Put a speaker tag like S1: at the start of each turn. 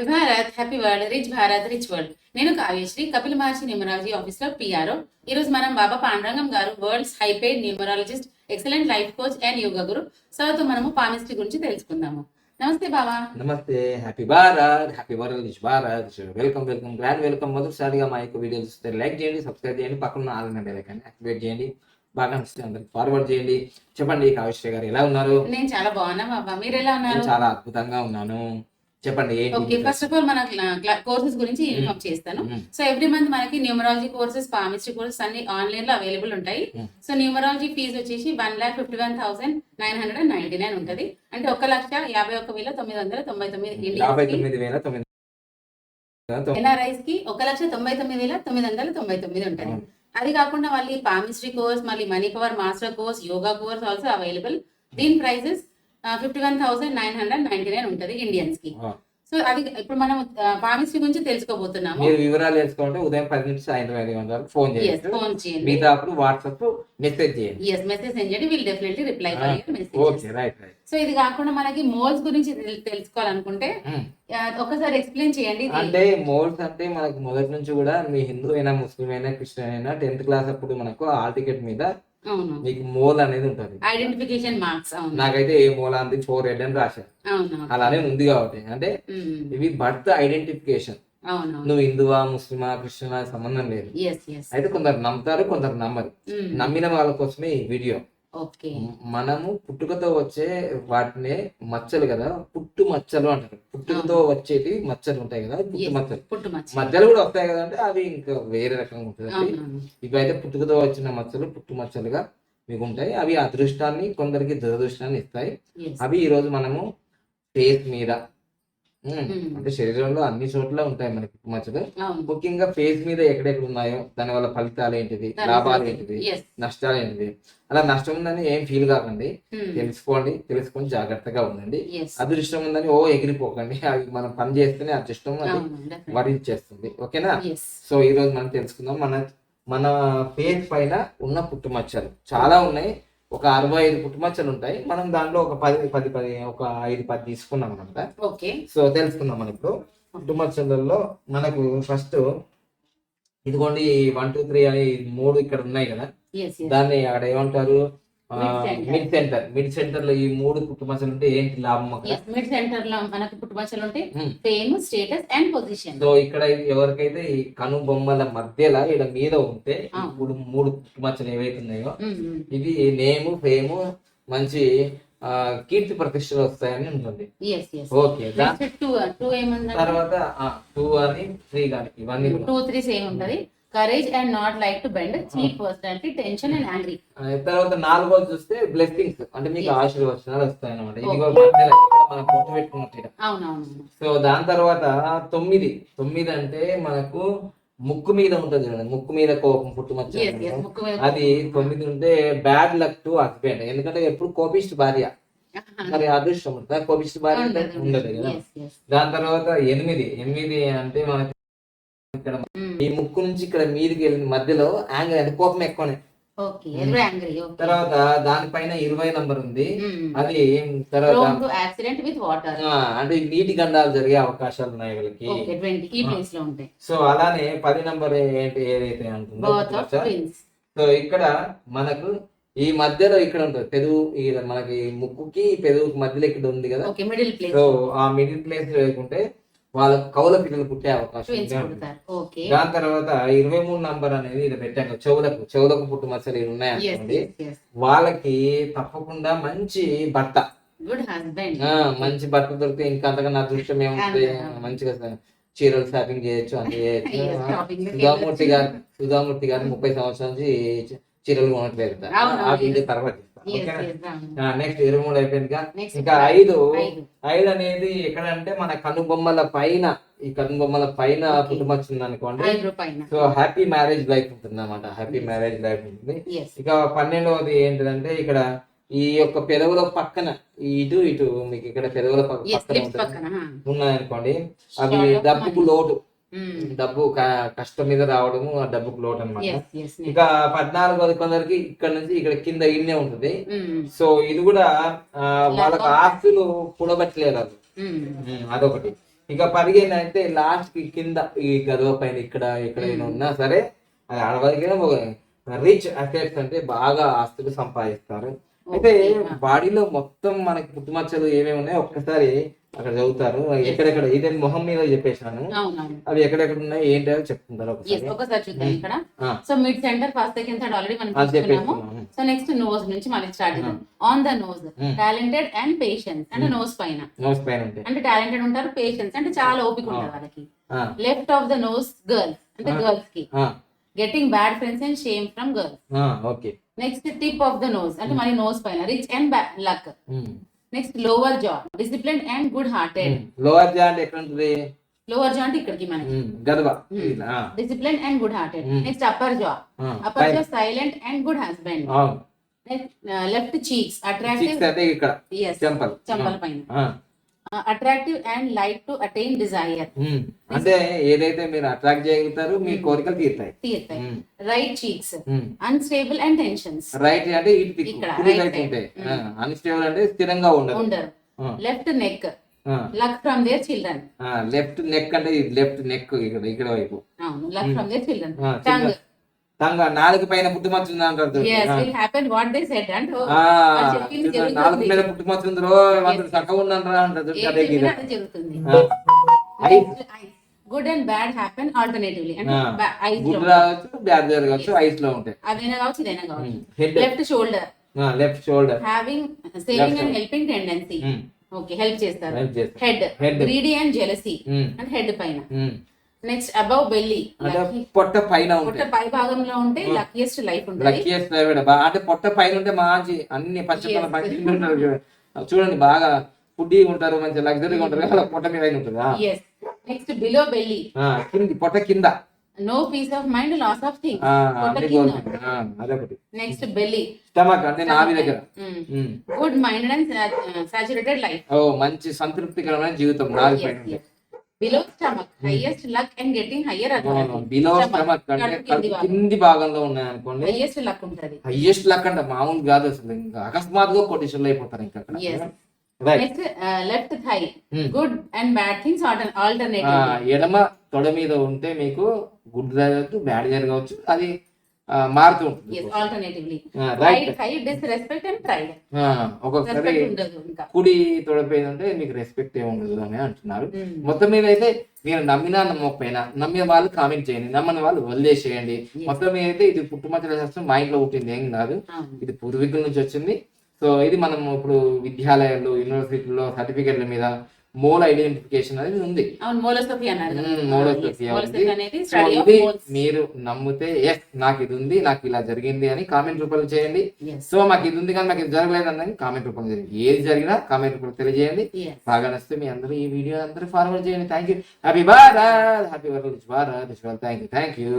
S1: Happy Bharat, happy world, rich Bharat, rich world. నేను Kavyasri, Kapil Maharshi numerology office లో PRO. ఈ రోజు మనం Baba Pandurangam garu, world's hyped numerologist, excellent life coach and yoga guru సార్తో మనము పామిస్ట్రీ గురించి తెలుసుకుందాము. Namaste Baba.
S2: Namaste. Happy Bharat, happy world, rich Bharat. Welcome welcome, grand welcome. మొదటిసారిగా మా యొక్క వీడియోస్ చూస్తే లైక్ చేయండి, సబ్స్క్రైబ్ చేయండి, పక్కన ఆల్ బెల్ ఐకాన్ యాక్టివేట్ చేయండి, బాగా నచ్చితే అందరికి ఫార్వర్డ్ చేయండి. చెప్పండి కావ్యశ్రీ గారు, ఎలా ఉన్నారు?
S1: నేను చాలా బాగున్నా బాబా, మీరు ఎలా ఉన్నారు?
S2: చాలా అద్భుతంగా ఉన్నాను. చెప్పండి.
S1: ఓకే, ఫస్ట్ ఆఫ్ ఆల్ మన కోర్సెస్ గురించి ఇన్ఫార్మ్ చేస్తాను. సో ఎవ్రీ మంత్ మనకి న్యూమరాలజీ కోర్సెస్, పామిస్ట్రీ కోర్సెస్ అన్ని ఆన్లైన్ లో అవైలబుల్ ఉంటాయి. సో న్యూమరాలజీ ఫీజు వచ్చేసి 1,51,999 ఉంటది. అంటే 1,51,999 ఎన్ఆర్ఐస్ కి 1,99,999 ఉంటది. అది కాకుండా మళ్ళీ పామిస్ట్రీ కోర్స్, మళ్ళీ money power master course, yoga course also available. దీని ప్రైజెస్ 51,999 ఉంటది ఇండియన్స్ కి. సో అది ఇప్పుడు మనం పామిస్ట్రీ గురించి తెలుసుకోబోతున్నాము.
S2: మీరు వివరాలు తెలుసుకోవాలంటే ఉదయం 10 నుంచి సాయంత్రం 5 గంటల వరకు ఫోన్ చేయండి. మిగతా అప్పుడు వాట్సాప్ మెసేజ్ చేయండి.
S1: మెసేజ్ సెండ్ చేయండి, will definitely reply for your message.
S2: Okay, right.
S1: So ఇది కాకుండా మనకి మోల్స్ గురించి తెలుసుకోవాలనుకుంటే ఒకసారి ఎక్స్ప్లెయిన్ చేయండి.
S2: అంటే మోల్స్ అంటే మనకు మొదటి నుంచి కూడా మీ హిందూ అయినా, ముస్లిం అయినా, క్రిస్టియన్ అయినా 10th క్లాస్ అప్పుడు మనకు హాల్ టికెట్ మీద మీకు మోల్ అనేది ఉంటది,
S1: ఐడెంటిఫికేషన్ మార్క్స్.
S2: నాకైతే ఏ మూల అంది 4 అని రాశారు. అలానే ఉంది కాబట్టి అంటే ఇవి బర్త్ ఐడెంటిఫికేషన్. నువ్వు హిందువా, ముస్లిమా, క్రిస్టియనా సంబంధం లేదు. అయితే కొందరు నమ్ముతారు, కొందరు నమ్మరు. నమ్మిన వాళ్ళ కోసమే ఈ వీడియో. మనము పుట్టుకతో వచ్చే వాటినే మచ్చలు కదా, పుట్టు మచ్చలు అంటారు. పుట్టుకతో వచ్చేటి మచ్చలు ఉంటాయి కదా, పుట్టు మచ్చలు. మధ్యలో కూడా వస్తాయి కదా, అంటే అవి ఇంకా వేరే రకంగా ఉంటుంది. ఇవైతే పుట్టుకతో వచ్చిన మచ్చలు పుట్టు మచ్చలుగా మీకు ఉంటాయి. అవి అదృష్టాన్ని, కొందరికి దురదృష్టాన్ని ఇస్తాయి. అవి ఈ రోజు మనము ఫేస్ మీద, అంటే శరీరంలో అన్ని చోట్ల ఉంటాయి మనకి మచ్చలు. ముఖ్యంగా ఫేస్ మీద ఎక్కడెక్కడ ఉన్నాయో దాని వల్ల ఫలితాలు ఏంటిది, లాభాలు ఏంటిది, నష్టాలు ఏంటిది. అలా నష్టం ఉందని ఏం ఫీల్ కాకండి, తెలుసుకొని జాగ్రత్తగా ఉండండి. అదృష్టం ఉందని ఎగిరిపోకండి. అవి మనం పని చేస్తేనే అదృష్టం అది వరించేస్తుంది. ఓకేనా? సో ఈ రోజు మనం తెలుసుకుందాం మన ఫేస్ పైన ఉన్న పుట్టుమచ్చలు. చాలా ఉన్నాయి, ఒక 65 పుట్టుమచ్చలు ఉంటాయి. మనం దాంట్లో ఒక 5-10 తీసుకున్నాం అనమాట. సో తెలుసుకుందాం మనం ఇప్పుడు. పుట్టుమచ్చలలో మనకు ఫస్ట్ ఇదిగోండి 1, 2, 3 అని 3 ఇక్కడ ఉన్నాయి కదా, దాన్ని అక్కడ ఏమంటారు, మిడ్ సెంటర్. మిడ్ సెంటర్ లో ఈ 3 పుట్టుమచ్చలు ఉంటే ఏంటి లాభం?
S1: మిడ్ సెంటర్ లో మనకి పుట్టుమచ్చలు ఉంటే fame, status and position.
S2: So ఇక్కడ ఎవరికైతే ఈ కనుబొమ్మల మధ్యలో ఇక్కడ మీద ఉంటే ఇప్పుడు 3 పుట్టుమచ్చలు ఏవైతే ఉన్నాయో ఇది నేము, ఫేమ్, మంచి కీర్తి ప్రతిష్టలు వస్తాయని ఉంటుంది. ఓకే, తర్వాత 2 అని 3 కానీ ఇవన్నీ
S1: 2, 3 సేమ్ ఉంటది. Courage and not like to bend, cheap personality, tension and angry.
S2: తర్వాత 4వ చూస్తే బ్లెస్సింగ్స్, అంటే మీకు ఆశీర్వచనాలు వస్తాయి అనమాట. ఇది కూడా మనం పొట్టు పెట్టుకున్నట్టు. సో దాని తర్వాత 9 అంటే మనకు ముక్కు మీద ఉంటుంది చూడండి, ముక్కు మీద కోపం పుట్టుమచ్చ. అది 9 ఉంటే బ్యాడ్ లక్ టు హస్బెండ్. ఎందుకంటే ఎప్పుడు కోపిస్ట్ భార్య, మరి అదృష్టం ఉంటుంది. కోపిస్ట్ భార్య ఉండదు కదా. దాని తర్వాత 8 అంటే మనకి ఇక్కడ ఈ ముక్కు నుంచి ఇక్కడ మీదికి వెళ్ళిన మధ్యలో యాంగ్రీ, అంటే కోపం ఎక్కువనే. తర్వాత దానిపైన 20 నంబర్ ఉంది. అది తర్వాత అంటే నీటి గండాలు జరిగే అవకాశాలు ఉన్నాయి వీళ్ళకి. సో అలానే 10 నంబర్ ఏంటి ఏదైతే అంటుందో, సో ఇక్కడ మనకు ఈ మధ్యలో ఇక్కడ ఉంటుంది పెదవు, మనకి ముక్కుకి పెదవుకి మధ్యలో ఇక్కడ ఉంది కదా. సో ఆ మిడిల్ ప్లేస్ లేకుంటే వాళ్ళకు కౌల పిల్లలు పుట్టే అవకాశం. దాని తర్వాత 23 నంబర్ అనేది ఇది పెట్టాక చెవులకు పుట్టుమచ్చలు ఉన్నాయనుకోండి, వాళ్ళకి తప్పకుండా మంచి భర్త, మంచి భర్త దొరికితే ఇంకా అంతకన్నా అదృష్టం ఏముంటుంది. మంచిగా చీరలు షాపింగ్ చేయొచ్చు, అంత చేయొచ్చు. సుధామూర్తి గారు 30 సంవత్సరాల నుంచి చీరలు కొనట్లేదు. తర్వాత నెక్స్ట్ 23 అయిపోయిందిగా. ఇంకా 5 అనేది ఎక్కడంటే మన కనుబొమ్మల పైన, ఈ కనుబొమ్మల పైన పుట్టుమచ్చింది అనుకోండి. సో హ్యాపీ మ్యారేజ్ లైఫ్ ఉంటుంది అన్నమాట. హ్యాపీ మ్యారేజ్ లైఫ్ ఉంటుంది. ఇక 12వది ఏంటిదంటే ఇక్కడ ఈ యొక్క పెదవుల పక్కన ఇటు మీకు ఇక్కడ పెదవుల పక్కన ఉన్నాయనుకోండి, అవి డబ్బుకు లోటు, డబ్బు కష్టం మీద రావడము, ఆ డబ్బుకు లోటు అనమాట. ఇక 14వది కొందరికి ఇక్కడ నుంచి ఇక్కడ కింద ఇన్నే ఉంటుంది. సో ఇది కూడా వాళ్ళకి ఆస్తులు కూడబట్టలేరు, అదొకటి. ఇక 15 అయితే లాస్ట్ కి కింద ఈ గదువ పైన ఇక్కడ ఎక్కడైనా ఉన్నా సరే అది ఆడవారికి రిచ్ అసెట్స్ అంటే బాగా ఆస్తులు సంపాదిస్తారు. అయితే బాడీలో మొత్తం మనకి పుట్టుమచ్చలు ఏమేమి ఉన్నాయో ఒక్కసారి అక్కడ చదువుతారు, ఎక్కడెక్కడ ఇదే మొహం మీద చెప్పేసాను, అవి ఎక్కడెక్కడ ఉన్నాయి ఏంటి అని చెప్తుంటారు
S1: ఒకసారి చూద్దాం. ఇక్కడ so mid center, first second third already మనం చూసుకున్నాము. సో నెక్స్ట్ నోస్ నుంచి మళ్ళీ స్టార్ట్ చేద్దాం. On the nose talented and patience అంటే నోస్ పైన అంటే టాలెంటెడ్ ఉంటారు, పేషెన్స్ అంటే చాలా ఓపిక ఉంటారు వాళ్ళకి. Left of the nose girls అంటే గర్ల్స్ కి getting bad friends and shame from girls.
S2: Okay.
S1: Next tip of the nose అంటే మళ్ళీ నోస్ పైన rich and luck. Next lower jaw discipline and good hearted.
S2: Lower jaw అంటే ఎక్కడ ఉంటుంది?
S1: Lower jaw అంటే ఇక్కడికి మనకి
S2: గదవ
S1: discipline and good hearted. Next upper jaw silent and good husband. Left cheeks attractive
S2: అంటే ఇక్కడ
S1: చెంపల పైన attractive and like to attain Dzire
S2: అంటే ఏదైతే మీరు అట్రాక్ట్ చేయగలుగుతారు మీ కోరికలు తీరుతాయి.
S1: Right cheeks unstable and tensions.
S2: Right అంటే ఉంటాయి, అన్స్టేబుల్ అంటే స్థిరంగా ఉండరు.
S1: Left neck luck from their children.
S2: Left neck అంటే లెఫ్ట్ నెక్ ఇక్కడ వైపు
S1: luck from their children. Tongue
S2: నాలుగు పైన పుట్టుమచ్చ ఉంది అంటారు. నాలుగు మీద పుట్టుమచ్చ ఉందో చక్కగా ఉందంటారా అంటారు.
S1: Good and bad happen alternatively అంటే
S2: గుడ్ రావచ్చు, బ్యాడ్ జరగవచ్చు, ఐస్ లో ఉంటాయి.
S1: అదైనా కావచ్చు, ఇదైనా కావచ్చు. Left shoulder having saving and helping tendency. Okay, help చేస్తారు. హెడ్ గ్రీడీ అండ్ జెలసీ అంటే హెడ్ పైన. నెక్స్ట్ అబౌవ్ బెల్లీ
S2: పొట్ట పైన
S1: పొట్ట పై భాగంలో ఉంటే లక్కీయెస్ట్ లైఫ్ ఉంటుంది.
S2: లక్కీయెస్ట్ లైఫ్ అంటే పొట్ట పైన ఉంటే మంచి అన్ని పంచ చూడండి బాగా ఫుడ్ ఉంటారు, మంచి లగ్జరీగా ఉంటారు, అలా పొట్ట మీద ఉంటుంది.
S1: నెక్స్ట్ బిలో బెల్లీ
S2: కింది పొట్ట కింద
S1: no peace of mind loss of things.
S2: అదొకటి.
S1: నెక్స్ట్ బెల్లీ
S2: స్టమక్ అంటే నాభి దగ్గర
S1: good mind and saturated life.
S2: మంచి సంతృప్తికరమైన జీవితం నాభి పైన.
S1: Below stomach highest luck and getting higher authority.
S2: Below stomach అంటే కింది భాగంలో ఉన్నాయి అనుకోండి,
S1: హైయెస్ట్ లక్ ఉంటుంది.
S2: హైయెస్ట్ లక్ అంటే మామూలు కాదు అసలు, ఇంకా అకస్మాత్తుగా కోటీశ్వరులు అయిపోతారు ఇంకా అక్కడ.
S1: Next left thigh good and bad things alternative.
S2: ఎడమ తొడ మీద ఉంటే మీకు గుడ్ జరగవచ్చు, బ్యాడ్ జరగవచ్చు, అది మారుతూ ఉంటుంది.
S1: Right thigh disrespect and pride.
S2: ఒక్కొక్కసారి కుడి తొడపోయిందంటే మీకు రెస్పెక్ట్ ఏ ఉండదు అని అంటున్నారు. మొత్తం మీద అయితే మీరు నమ్మినా నమ్మకపోయినా, నమ్మిన వాళ్ళు కామెంట్ చేయండి, నమ్మని వాళ్ళు వదిలేసేయండి. మొత్తం మీద అయితే ఇది పుట్టుమచ్చల శాస్త్రం మా ఇంట్లో పుట్టింది ఏం కాదు, ఇది పూర్వీకుల నుంచి వచ్చింది. సో ఇది మనం ఇప్పుడు విద్యాలయాల్లో, యూనివర్సిటీల్లో సర్టిఫికెట్ల మీద మోల్ ఐడెంటిఫికేషన్ అనేది ఉంది. మీరు నమ్మితే ఎస్ నాకు ఇది ఉంది, నాకు ఇలా జరిగింది అని కామెంట్ రూపంలో చేయండి. సో మాకు ఇది ఉంది కానీ మాకు ఇది జరగలేదు అని కామెంట్ రూపంలో చేయండి. ఏది జరిగినా కామెంట్ రూపంలో తెలియజేయండి. బాగా నచ్చితే మీ అందరూ ఈ వీడియో అందరూ ఫార్వర్డ్ చేయండి. Thank you. Happy Bharat, happy world Bharat. Thank you.